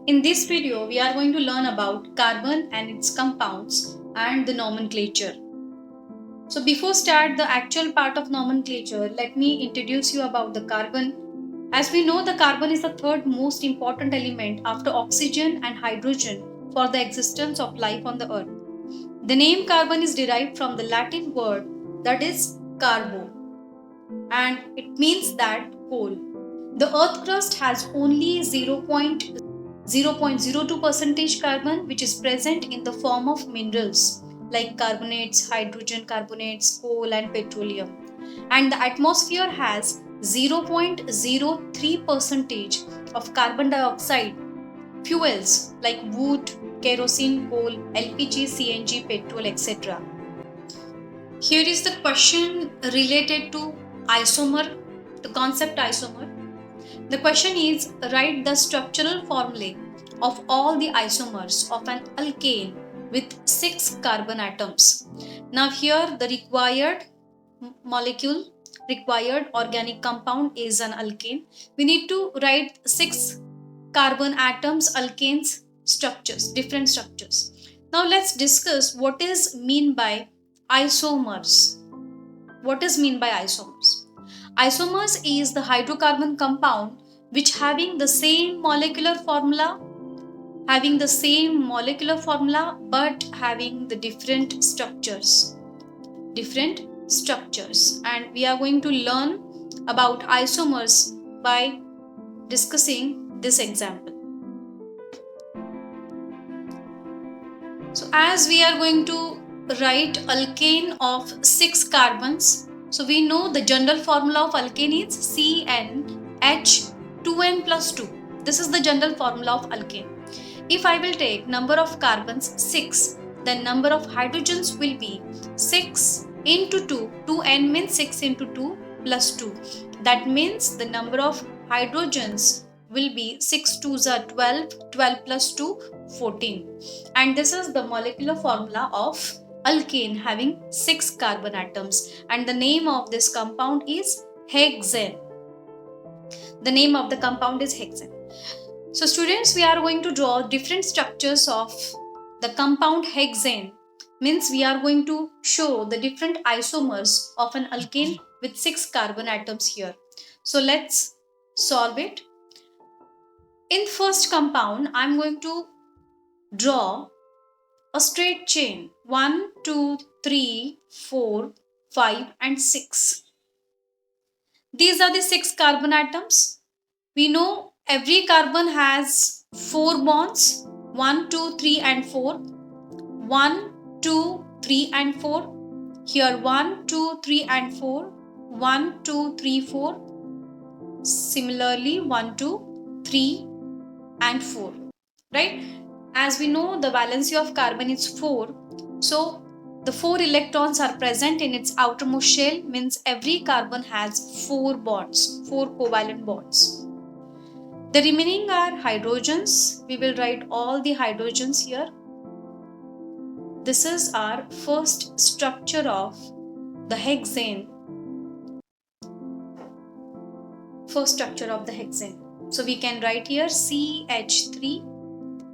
In this video, we are going to learn about carbon and its compounds and the nomenclature. So before start the actual part of nomenclature, let me introduce you about the carbon. As we know, the carbon is the third most important element after oxygen and hydrogen for the existence of life on the earth. The name carbon is derived from the Latin word that is carbo, and it means that coal. The earth crust has only 0.02 percentage carbon, which is present in the form of minerals like carbonates, hydrogen carbonates, coal, and petroleum. And the atmosphere has 0.03 percentage of carbon dioxide. Fuels like wood, kerosene, coal, LPG, CNG, petrol, etc. Here is the question related to isomer, the concept isomer. The question is, write the structural formulae of all the isomers of an alkane with 6 carbon atoms. Now here the required organic compound is an alkane. We need to write 6 carbon atoms, alkanes structures, different structures. Now let's discuss what is mean by isomers. What is mean by isomers? Isomers is the hydrocarbon compound which having the same molecular formula but having the different structures, and we are going to learn about isomers by discussing this example. So as we are going to write alkane of 6 carbons, so we know the general formula of alkane is CnH2n plus 2. This is the general formula of alkane. If I will take number of carbons 6, then number of hydrogens will be 6 into 2. 2n means 6 into 2 plus 2. That means the number of hydrogens will be 6 2s are 12, 12 plus 2, 14. And this is the molecular formula of alkane having 6 carbon atoms. And the name of this compound is hexane. The name of the compound is hexane. So students, we are going to draw different structures of the compound hexane. Means we are going to show the different isomers of an alkane with 6 carbon atoms here. So let's solve it. In first compound, I am going to draw a straight chain 1, 2, 3, 4, 5 and 6. These are the 6 carbon atoms. We know every carbon has 4 bonds 1, 2, 3 and 4. 1, 2, 3 and 4. Here 1, 2, 3 and 4. 1, 2, 3, 4. Similarly 1, 2, 3 and 4. Right? As we know, the valency of carbon is 4. So the 4 electrons are present in its outermost shell, means every carbon has 4 bonds, 4 covalent bonds. The remaining are hydrogens. We will write all the hydrogens here. This is our first structure of the hexane. First structure of the hexane. So we can write here CH3.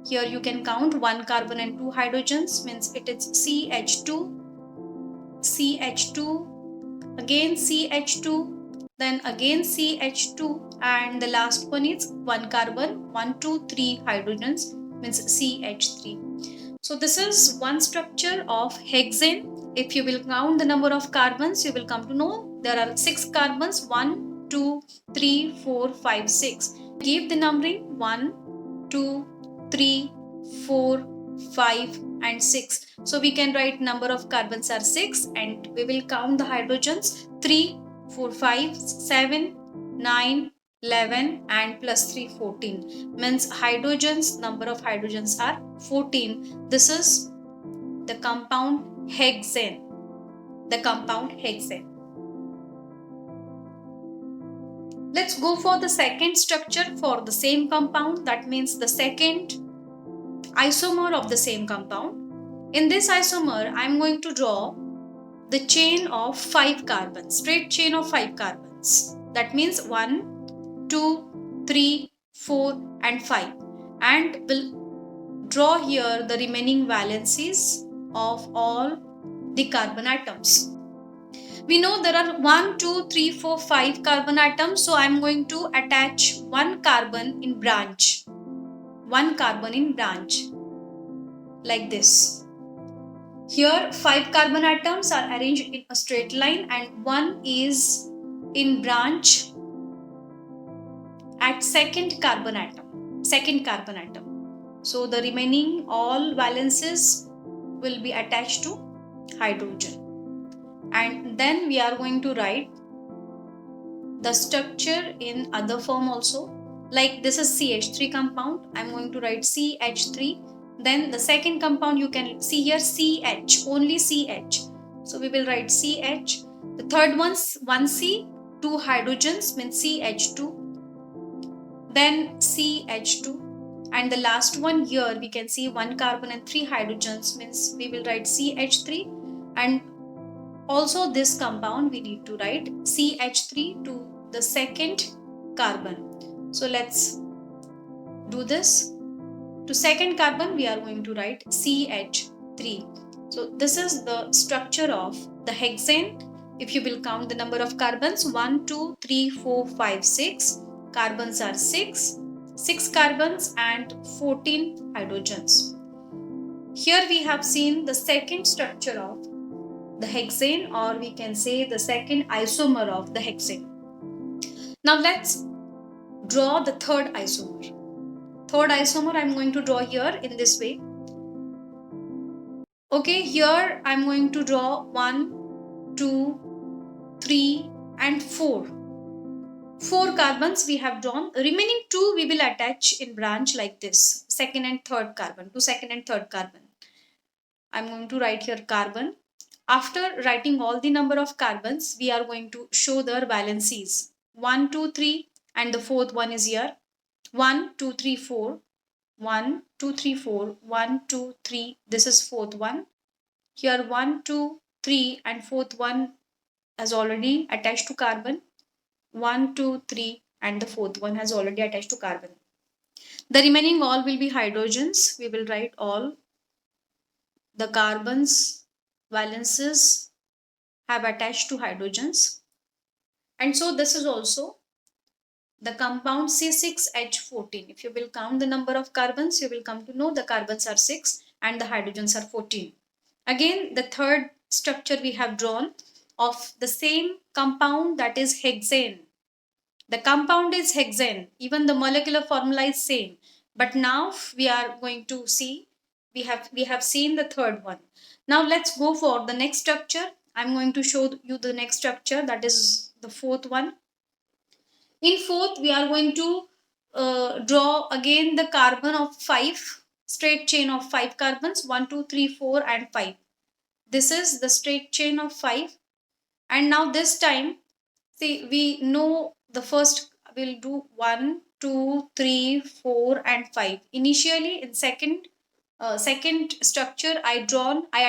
Here you can count 1 carbon and 2 hydrogens, means it is CH2, CH2, again CH2, then again CH2, and the last one is 1 carbon, 1, 2, 3 hydrogens, means CH3. So this is one structure of hexane. If you will count the number of carbons, you will come to know there are 6 carbons, 1, 2, 3, 4, 5, 6. Give the numbering 1, 2, 3, 4, 5 and 6. So we can write number of carbons are 6 and we will count the hydrogens 3, 4, 5, 7, 9, 11 and plus 3, 14. Means hydrogens, number of hydrogens are 14. This is the compound hexane. The compound hexane. Let's go for the second structure for the same compound. That means the second isomer of the same compound. In this isomer, I am going to draw the chain of 5 carbons, straight chain of 5 carbons. That means 1, 2, 3, 4 and 5. and will draw here the remaining valencies of all the carbon atoms. We know there are 1, 2, 3, 4, 5 carbon atoms, so I am going to attach one carbon in branch. One carbon in branch, like this. Here 5 carbon atoms are arranged in a straight line and one is in branch at second carbon atom. So the remaining all valences will be attached to hydrogen, and then we are going to write the structure in other form also. Like this is CH3 compound, I'm going to write CH3. Then the second compound, you can see here CH, only CH, so we will write CH. The third one's 1C, 2 hydrogens means CH2, then CH2, and the last one here we can see 1 carbon and 3 hydrogens means we will write CH3, and also this compound we need to write CH3 to the second carbon. So let's do this. To second carbon we are going to write CH3. So this is the structure of the hexane. If you will count the number of carbons, 1, 2, 3, 4, 5, 6. Carbons are 6. 6 carbons and 14 hydrogens. Here we have seen the second structure of the hexane, or we can say the second isomer of the hexane. Now let's draw the third isomer. Third isomer I'm going to draw here in this way. Okay, here I'm going to draw 1, 2, 3 and 4. 4 carbons we have drawn. Remaining 2 we will attach in branch like this. Second and third carbon. To second and third carbon. I'm going to write here carbon. After writing all the number of carbons, we are going to show their valencies. 1, 2, 3 and the fourth one is here. 1, 2, 3, 4. 1, 2, 3, 4. 1, 2, 3. This is fourth one. Here 1, 2, 3 and fourth one has already attached to carbon. 1, 2, 3 and the fourth one has already attached to carbon. The remaining all will be hydrogens. We will write all the carbons valences have attached to hydrogens. And so this is also the compound C6H14. If you will count the number of carbons, you will come to know the carbons are 6 and the hydrogens are 14. Again, the third structure we have drawn of the same compound, that is hexane. The compound is hexane, even the molecular formula is same. But now we are going to see, we have seen the third one. Now let's go for the next structure. I'm going to show you the next structure, that is the fourth one. In fourth, we are going to draw again the carbon of 5, straight chain of 5 carbons, 1, 2, 3, 4 and 5. This is the straight chain of 5. And now this time, see, we know the first we'll do 1, 2, 3, 4 and 5. Initially in second structure I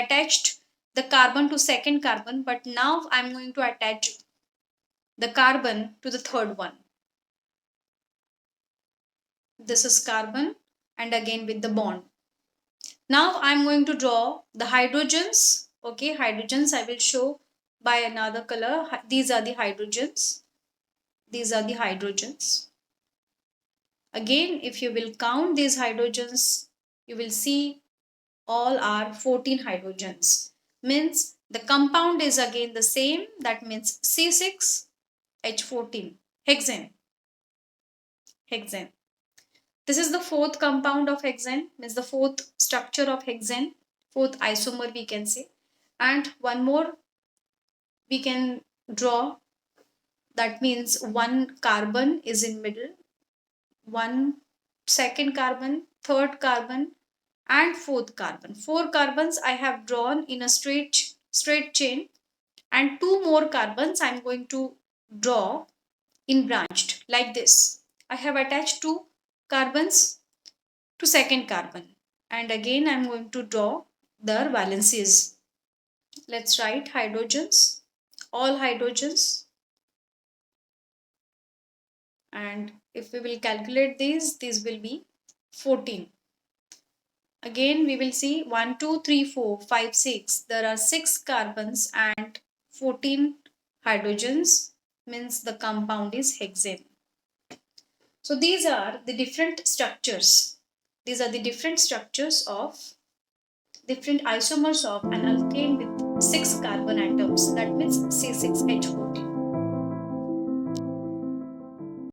attached the carbon to second carbon, but now I'm going to attach the carbon to the third one. This is carbon and again with the bond. Now I'm going to draw the hydrogens. Okay, hydrogens I will show by another color. These are the hydrogens. These are the hydrogens. Again, if you will count these hydrogens, you will see all are 14 hydrogens. Means the compound is again the same. That means C6H14, hexane. Hexane. This is the fourth compound of hexane, means the fourth structure of hexane, fourth isomer we can say. And one more we can draw, that means one carbon is in middle, one second carbon, third carbon and fourth carbon. 4 carbons I have drawn in a straight chain, and 2 more carbons I am going to draw in branched like this. I have attached 2 carbons to second carbon, and again I am going to draw their valencies. Let's write hydrogens, all hydrogens, and if we will calculate these will be 14. Again, we will see 1, 2, 3, 4, 5, 6. There are 6 carbons and 14 hydrogens, means the compound is hexane. So these are the different structures. These are the different structures of different isomers of an alkane with 6 carbon atoms. That means C6H14.